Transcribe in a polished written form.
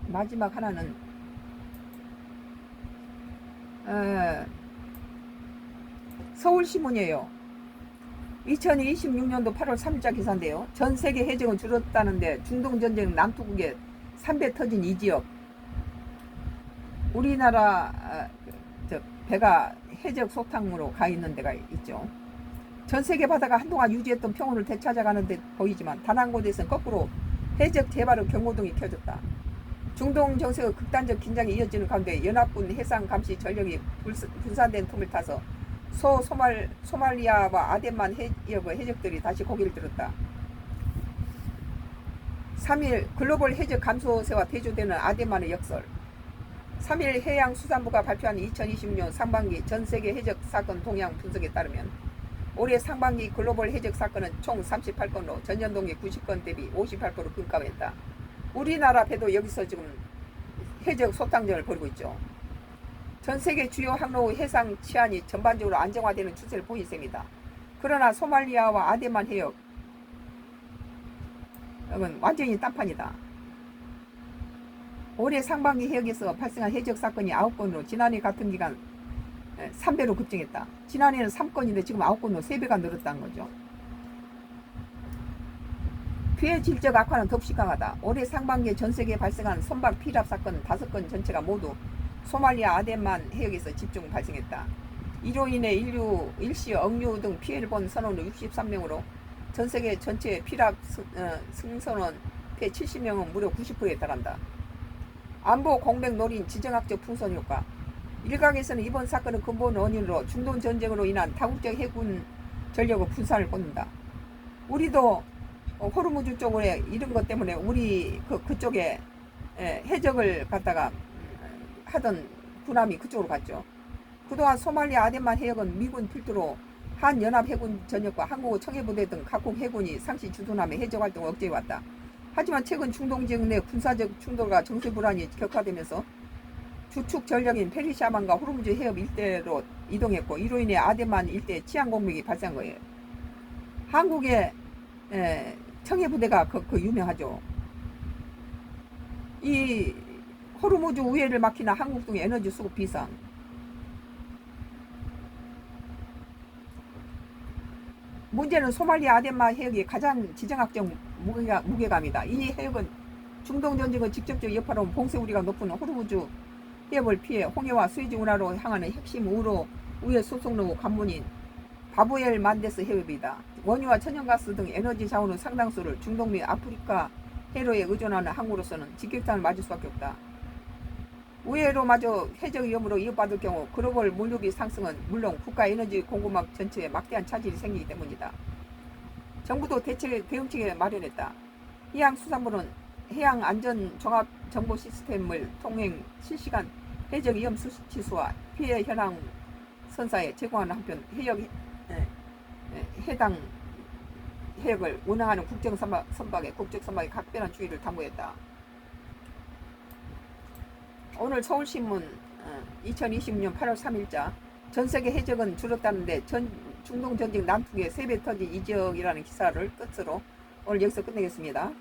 마지막 하나는 서울신문이에요. 2026년도 8월 3일자 기사인데요. 전 세계 해적은 줄었다는데 중동전쟁 남투국에 3배 터진 이 지역. 우리나라 배가 해적 소탕으로 가 있는 데가 있죠. 전 세계 바다가 한동안 유지했던 평온을 되찾아가는 데 보이지만 단 한 곳에서는 거꾸로 해적 재발의 경고등이 켜졌다. 중동 정세의 극단적 긴장이 이어지는 가운데 연합군 해상 감시 전력이 분산된 틈을 타서 소말리아와 아덴만 해역의 해적들이 다시 고개를 들었다. 3일 글로벌 해적 감소세와 대조되는 아덴만의 역설. 3일 해양수산부가 발표한 2026년 상반기 전세계 해적 사건 동향 분석에 따르면 올해 상반기 글로벌 해적 사건은 총 38건으로 전년 동기 90건 대비 58% 급감했다. 우리나라 배도 여기서 지금 해적 소탕전을 벌이고 있죠. 전 세계 주요 항로 해상 치안이 전반적으로 안정화되는 추세를 보인 셈이다. 그러나 소말리아와 아덴만 해역은 완전히 딴판이다. 올해 상반기 해역에서 발생한 해적 사건이 9건으로 지난해 같은 기간 3배로 급증했다. 지난해는 3건인데 지금 9건으로 3배가 늘었다는 거죠. 피해 질적 악화는 더욱 심각하다. 올해 상반기에 전세계에 발생한 선박 피랍 사건 5건 전체가 모두 소말리아 아덴만 해역에서 집중 발생했다. 이로 인해 인류, 일시, 억류 등 피해를 본 선원은 63명으로 전세계 전체 피랍 승선원 피해 70명은 무려 90%에 달한다. 안보 공백 노린 지정학적 풍선 효과. 일각에서는 이번 사건의 근본 원인으로 중동 전쟁으로 인한 다국적 해군 전력의 분산을 꼽는다. 우리도 호르무즈 쪽에 이런 것 때문에 우리 그쪽에 해적을 갖다가 하던 군함이 그쪽으로 갔죠. 그동안 소말리아 아덴만 해역은 미군 필두로 한연합해군 전역과 한국의 청해부대 등 각국 해군이 상시 주둔함의 해적 활동을 억제해왔다. 하지만 최근 중동 지역 내 군사적 충돌과 정세 불안이 격화되면서 주축 전력인 페르시아만과 호르무즈 해협 일대로 이동했고 이로 인해 아덴만 일대에 치안 공백이 발생한 거예요. 한국의 청해부대가 그 유명하죠. 이 호르무즈 우회를 막히는 한국 등 에너지 수급 비상. 문제는 소말리아 아덴만 해역이 가장 지정학적 무게감이다. 이 해역은 중동 전쟁을 직접적 여파로 온 봉쇄우리가 높은 호르무즈 해협을 피해 홍해와 수에즈 운하로 향하는 핵심 우회 수송로 관문인 바브엘 만데스 해협이다. 원유와 천연가스 등 에너지 자원의 상당수를 중동 및 아프리카 해로에 의존하는 항구로서는 직격탄을 맞을 수밖에 없다. 우회로 마저 해적 위험으로 이어받을 경우 글로벌 물류비 상승은 물론 국가 에너지 공급망 전체에 막대한 차질이 생기기 때문이다. 정부도 대응책을 마련했다. 해양수산부는 해양안전종합정보 시스템을 통행 실시간 해적 위험 수치수와 피해 현황 선사에 제공하는 한편 해당 해역을 운항하는 국정선박에 각별한 주의를 당부했다. 오늘 서울신문 2020년 8월 3일자 전세계 해적은 줄었다는데 중동전쟁 남쪽에 3배 터진 이 지역이라는 기사를 끝으로 오늘 여기서 끝내겠습니다.